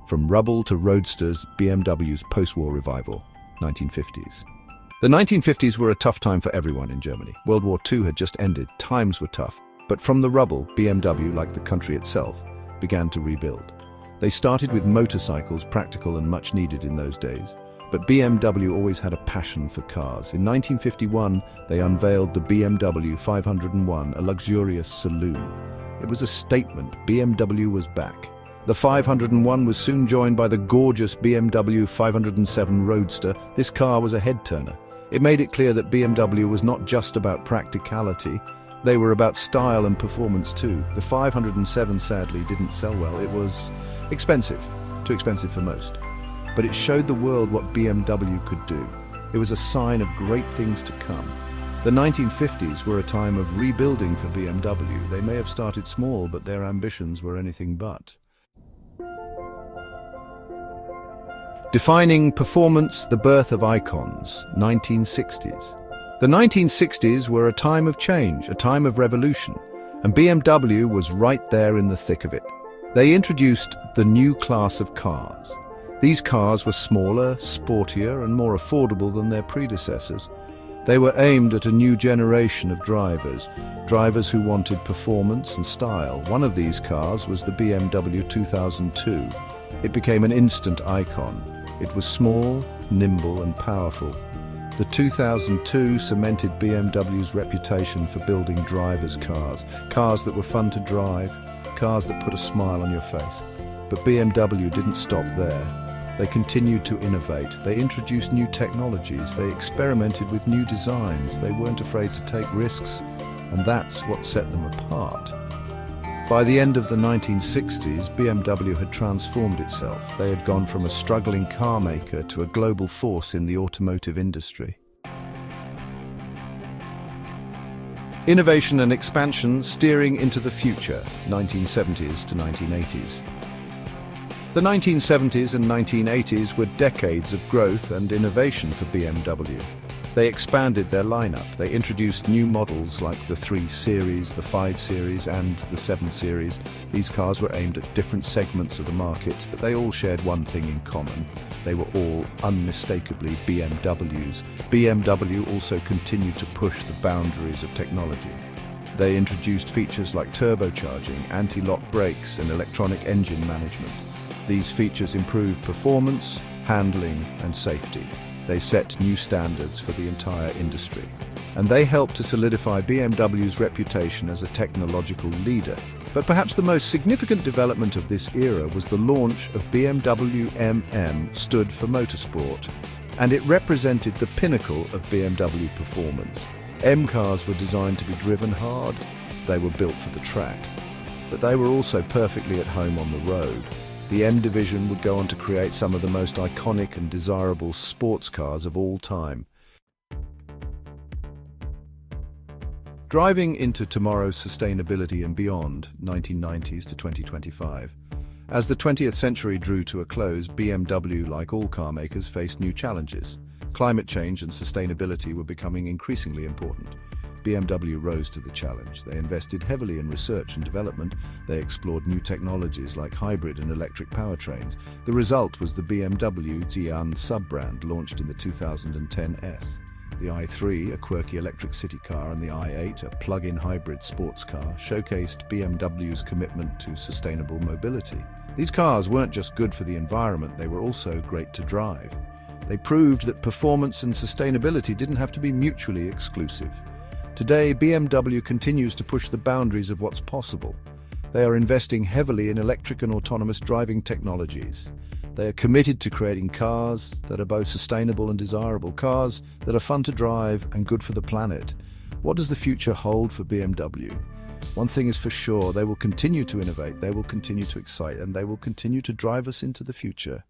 From rubble to roadsters, BMW's post-war revival, 1950s. The 1950s were a tough time for everyone in Germany. World War II had just ended, times were tough. But from the rubble, BMW, like the country itself, began to rebuild. They started with motorcycles, practical and much needed in those days. But BMW always had a passion for cars. In 1951, they unveiled the BMW 501, a luxurious saloon. It was a statement. BMW was back. The 501 was soon joined by the gorgeous BMW 507 Roadster. This car was a head-turner. It made it clear that BMW was not just about practicality. They were about style and performance too. The 507 sadly didn't sell well. It was expensive, too expensive for most. But it showed the world what BMW could do. It was a sign of great things to come. The 1950s were a time of rebuilding for BMW. They may have started small, but their ambitions were anything but. Defining performance, the birth of icons, 1960s. The 1960s were a time of change, a time of revolution, and BMW was right there in the thick of it. They introduced the new class of cars. These cars were smaller, sportier, and more affordable than their predecessors. They were aimed at a new generation of drivers who wanted performance and style. One of these cars was the BMW 2002. It became an instant icon. It was small, nimble, and powerful. The 2002 cemented BMW's reputation for building drivers' cars that were fun to drive, cars that put a smile on your face. But BMW didn't stop there. They continued to innovate. They introduced new technologies. They experimented with new designs. They weren't afraid to take risks, and that's what set them apart. By the end of the 1960s, BMW had transformed itself. They had gone from a struggling car maker to a global force in the automotive industry. Innovation and expansion steering into the future, 1970s to 1980s. The 1970s and 1980s were decades of growth and innovation for BMW. They expanded their lineup. They introduced new models like the 3 Series, the 5 Series, and the 7 Series. These cars were aimed at different segments of the market, but they all shared one thing in common. They were all unmistakably BMWs. BMW also continued to push the boundaries of technology. They introduced features like turbocharging, anti-lock brakes, and electronic engine management. These features improved performance, handling, and safety. They set new standards for the entire industry. And they helped to solidify BMW's reputation as a technological leader. But perhaps the most significant development of this era was the launch of BMW MM, stood for Motorsport. And it represented the pinnacle of BMW performance. M cars were designed to be driven hard. They were built for the track. But they were also perfectly at home on the road. The M division would go on to create some of the most iconic and desirable sports cars of all time. Driving into tomorrow's sustainability and beyond, 1990s to 2025. As the 20th century drew to a close, BMW, like all car makers, faced new challenges. Climate change and sustainability were becoming increasingly important. BMW rose to the challenge. They invested heavily in research and development. They explored new technologies like hybrid and electric powertrains. The result was the BMW Xi'an sub-brand launched in the 2010 S. The i3, a quirky electric city car, and the i8, a plug-in hybrid sports car, showcased BMW's commitment to sustainable mobility. These cars weren't just good for the environment, they were also great to drive. They proved that performance and sustainability didn't have to be mutually exclusive. Today, BMW continues to push the boundaries of what's possible. They are investing heavily in electric and autonomous driving technologies. They are committed to creating cars that are both sustainable and desirable, cars that are fun to drive and good for the planet. What does the future hold for BMW? One thing is for sure, they will continue to innovate, they will continue to excite, and they will continue to drive us into the future.